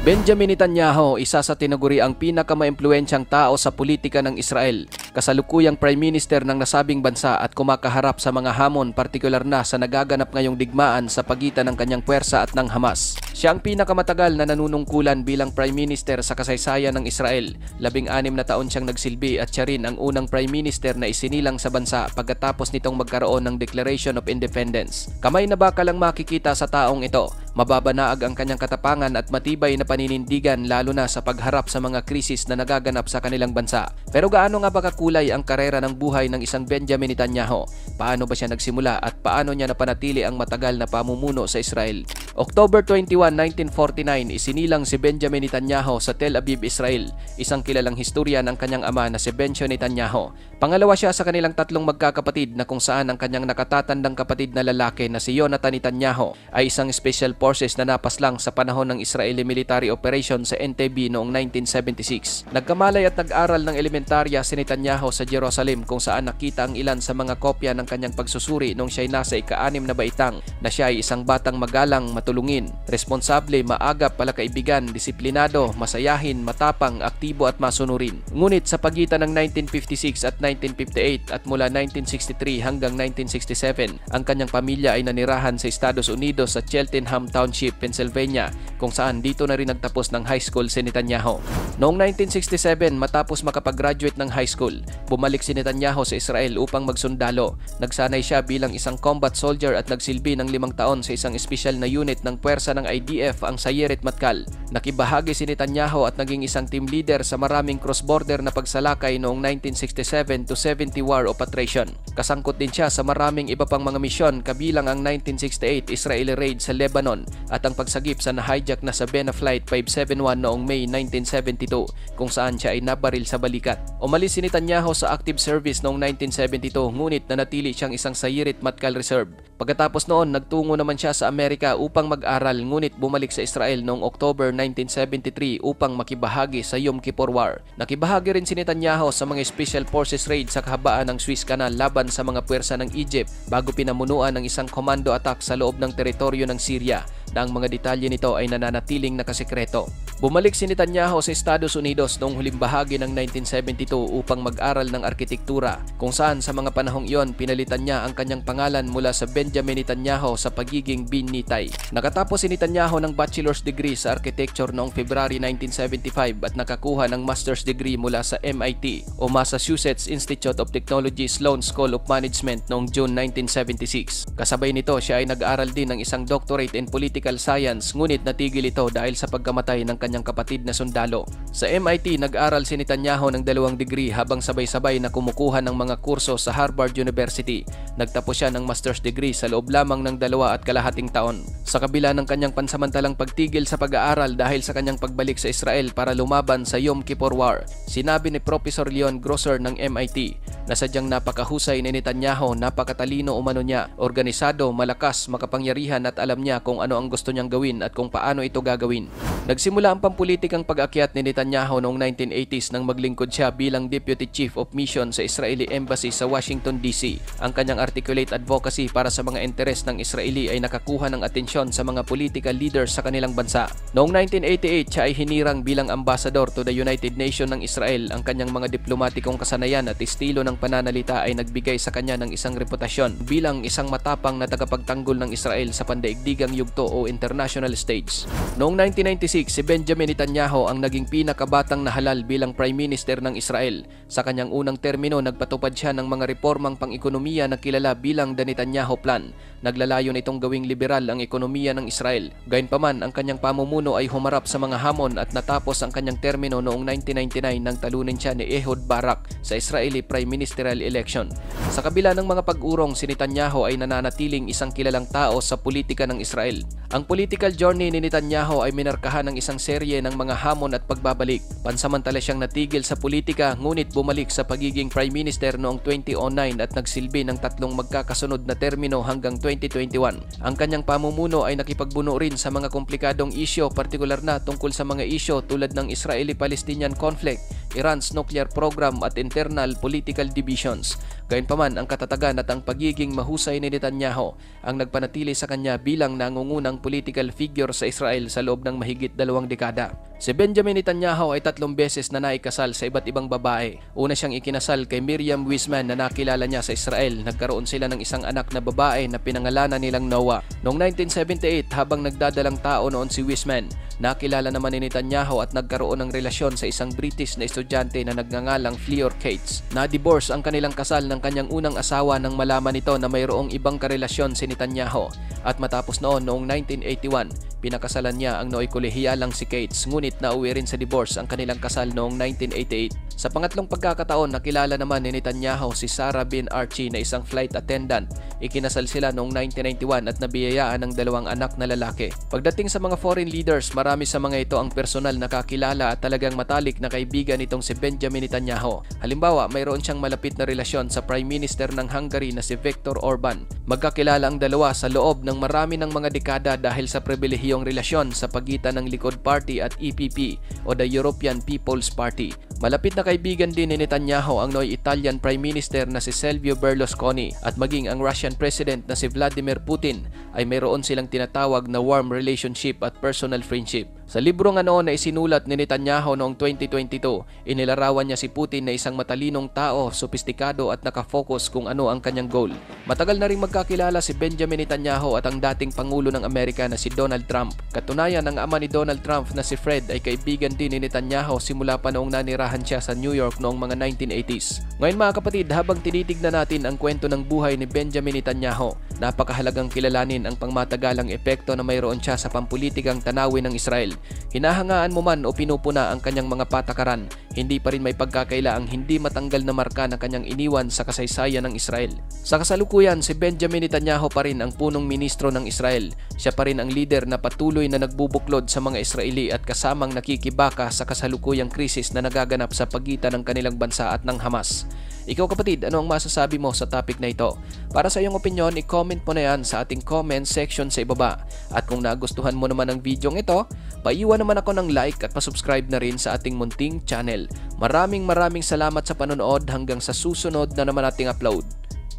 Benjamin Netanyahu, isa sa tinaguriang pinakamaimpluwensyang tao sa politika ng Israel, kasalukuyang Prime Minister ng nasabing bansa at kumakaharap sa mga hamon partikular na sa nagaganap ngayong digmaan sa pagitan ng kanyang puwersa at ng Hamas. Siya ang pinakamatagal na nanunungkulan bilang Prime Minister sa kasaysayan ng Israel. 16 na taon siyang nagsilbi at siya rin ang unang Prime Minister na isinilang sa bansa pagkatapos nitong magkaroon ng Declaration of Independence. Kamay na bakal ang makikita sa taong ito. Mababanaag ang kanyang katapangan at matibay na paninindigan lalo na sa pagharap sa mga krisis na nagaganap sa kanilang bansa. Pero gaano nga ba kakulay ang karera ng buhay ng isang Benjamin Netanyahu? Paano ba siya nagsimula at paano niya napanatili ang matagal na pamumuno sa Israel? October 21, 1949, isinilang si Benjamin Netanyahu sa Tel Aviv, Israel. Isang kilalang historya ng kanyang ama na si Benjamin Netanyahu. Pangalawa siya sa kanilang tatlong magkakapatid na kung saan ang kanyang nakatatandang kapatid na lalaki na si Yonatan Netanyahu ay isang special forces na napaslang sa panahon ng Israeli military operation sa Entebbe noong 1976. Nagkamalay at nag-aral ng elementarya si Netanyahu sa Jerusalem kung saan nakita ang ilan sa mga kopya ng kanyang pagsusuri nung siya'y nasa ika-6 na baitang na siya ay isang batang magalang, matulungin, responsable, maagap, palakaibigan, disiplinado, masayahin, matapang, aktibo at masunurin. Ngunit sa pagitan ng 1956 at 1958 at mula 1963 hanggang 1967, ang kanyang pamilya ay nanirahan sa Estados Unidos sa Cheltenham Township, Pennsylvania, kung saan dito na rin nagtapos ng high school si Netanyahu. Noong 1967, matapos makapag-graduate ng high school, bumalik si Netanyahu sa Israel upang magsundalo. Nagsanay siya bilang isang combat soldier at nagsilbi ng 5 taon sa isang espesyal na unit ng puwersa ng IDF, ang Sayeret Matkal. Nakibahagi si Netanyahu at naging isang team leader sa maraming cross-border na pagsalakay noong 1967 to 70 War of Attrition. Kasangkot din siya sa maraming iba pang mga misyon kabilang ang 1968 Israeli raid sa Lebanon at ang pagsagip sa na-hijack na sa Bena Flight 571 noong May 1972 kung saan siya ay nabaril sa balikat. Umalis si Netanyahu sa active service noong 1972 ngunit nanatili siyang isang Sayeret Matkal Reserve. Pagkatapos noon, nagtungo naman siya sa Amerika upang mag-aral ngunit bumalik sa Israel noong October 1973 upang makibahagi sa Yom Kippur War. Nakibahagi rin si Netanyahu sa mga Special Forces raid sa kahabaan ng Suez Canal laban sa mga puwersa ng Egypt bago pinamunuan ng isang commando attack sa loob ng teritoryo ng Syria na ang mga detalye nito ay nananatiling nakasekreto. Bumalik si Netanyahu sa Estados Unidos noong huling bahagi ng 1972 upang mag-aral ng arkitektura kung saan sa mga panahong iyon pinalitan niya ang kanyang pangalan mula sa Benjamin Netanyahu sa pagiging Bin Nitay. Nakatapos si Netanyahu ng bachelor's degree sa architecture noong February 1975 at nakakuha ng master's degree mula sa MIT o Massachusetts Institute of Technology Sloan School of Management noong June 1976. Kasabay nito siya ay nag-aral din ng isang doctorate in political science ngunit natigil ito dahil sa pagkamatay ng kanyang kapatid na sundalo. Sa MIT, nag-aral si Netanyahu ng 2 degree habang sabay-sabay na kumukuha ng mga kurso sa Harvard University. Nagtapos siya ng master's degree sa loob lamang ng 2.5 taon. Sa kabila ng kanyang pansamantalang pagtigil sa pag-aaral dahil sa kanyang pagbalik sa Israel para lumaban sa Yom Kippur War, sinabi ni Professor Leon Grosser ng MIT na sadyang napakahusay ni Netanyahu, napakatalino umano niya, organisado, malakas, makapangyarihan at alam niya kung ano ang gusto niyang gawin at kung paano ito gagawin. Nagsimula ang pampulitikang pag-akyat ni Netanyahu noong 1980s nang maglingkod siya bilang Deputy Chief of Mission sa Israeli Embassy sa Washington, D.C. Ang kanyang articulate advocacy para sa mga interes ng Israeli ay nakakuha ng atensyon sa mga political leaders sa kanilang bansa. Noong 1988, siya ay hinirang bilang ambassador to the United Nations ng Israel. Ang kanyang mga diplomatikong kasanayan at estilo ng pananalita ay nagbigay sa kanya ng isang reputasyon bilang isang matapang na tagapagtanggol ng Israel sa pandaigdigang yugto o international stage. Noong 1996, si Benjamin Netanyahu ang naging pinakabatang nahalal bilang Prime Minister ng Israel. Sa kanyang unang termino, nagpatupad siya ng mga reformang pang-ekonomiya na kilala bilang The Netanyahu Plan. Naglalayon itong gawing liberal ang ekonomiya ng Israel. Gayunpaman, ang kanyang pamumuno ay humarap sa mga hamon at natapos ang kanyang termino noong 1999 nang talunin siya ni Ehud Barak sa Israeli Prime Ministerial election. Sa kabila ng mga pag-urong, si Netanyahu ay nananatiling isang kilalang tao sa politika ng Israel. Ang political journey ni Netanyahu ay minarkahan ng isang serye ng mga hamon at pagbabalik. Pansamantala siyang natigil sa politika ngunit bumalik sa pagiging Prime Minister noong 2009 at nagsilbi ng 3 magkakasunod na termino hanggang 2021. Ang kanyang pamumuno ay nakipagbuno rin sa mga komplikadong isyo, partikular na tungkol sa mga isyo tulad ng Israeli-Palestinian conflict, Iran's nuclear program at internal political divisions. Gayunpaman, ang katatagan at ang pagiging mahusay ni Netanyahu ang nagpanatili sa kanya bilang nangungunang political figure sa Israel sa loob ng mahigit 2 dekada. Si Benjamin Netanyahu ay 3 beses na naikasal sa iba't ibang babae. Una siyang ikinasal kay Miriam Weizmann na nakilala niya sa Israel. Nagkaroon sila ng isang anak na babae na pinangalanan nilang Noah. Noong 1978, habang nagdadalang tao noon si Weizmann, nakilala naman ni Netanyahu at nagkaroon ng relasyon sa isang British na estudyante na nagngangalang Fleur Cates. Na-divorce ang kanilang kasal ng kanyang unang asawa nang malaman nito na mayroong ibang karelasyon si Netanyahu. At matapos noong 1981, pinakasalan niya ang nooy kolehiyalang si Cates, ngunit nauwi rin sa divorce ang kanilang kasal noong 1988. Sa pangatlong pagkakataon, nakilala naman ni Netanyahu si Sarah bin Archie na isang flight attendant. Ikinasal sila noong 1991 at nabiyayaan ng 2 anak na lalaki. Pagdating sa mga foreign leaders, marami sa mga ito ang personal na kakilala at talagang matalik na kaibigan nitong si Benjamin Netanyahu. Halimbawa, mayroon siyang malapit na relasyon sa Prime Minister ng Hungary na si Viktor Orban. Magkakilala ang dalawa sa loob ng marami ng mga dekada dahil sa pribilehiyong relasyon sa pagitan ng Likud Party at EPP o the European People's Party. Malapit na kaibigan din ni Netanyahu ang nooy Italian Prime Minister na si Silvio Berlusconi at maging ang Russian President na si Vladimir Putin ay mayroon silang tinatawag na warm relationship at personal friendship. Sa libro nga noon na isinulat ni Netanyahu noong 2022, inilarawan niya si Putin na isang matalinong tao, sopistikado at nakafocus kung ano ang kanyang goal. Matagal na ring magkakilala si Benjamin Netanyahu at ang dating Pangulo ng Amerika na si Donald Trump. Katunayan, ang ama ni Donald Trump na si Fred ay kaibigan din ni Netanyahu simula pa noong nanirahan siya sa New York noong mga 1980s. Ngayon mga kapatid, habang tinitignan natin ang kwento ng buhay ni Benjamin Netanyahu, napakahalagang kilalanin ang pangmatagalang epekto na mayroon siya sa pampulitikang tanawin ng Israel. Hinahangaan mo man o pinupuna ang kanyang mga patakaran, hindi pa rin may pagkakaila ang hindi matanggal na marka na kanyang iniwan sa kasaysayan ng Israel. Sa kasalukuyan, si Benjamin Netanyahu pa rin ang punong ministro ng Israel. Siya pa rin ang leader na patuloy na nagbubuklod sa mga Israeli at kasamang nakikibaka sa kasalukuyang krisis na nagaganap sa pagitan ng kanilang bansa at ng Hamas. Ikaw kapatid, ano ang masasabi mo sa topic na ito? Para sa iyong opinion, i-comment mo na yan sa ating comment section sa ibaba. At kung nagustuhan mo naman ang video ito, paiwan naman ako ng like at pasubscribe na rin sa ating munting channel. Maraming salamat sa panonood, hanggang sa susunod na naman ating upload.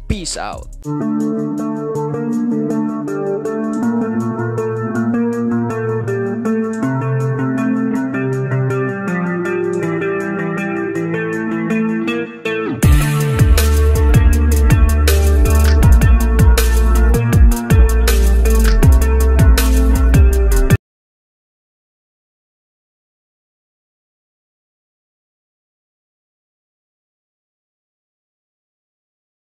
Peace out!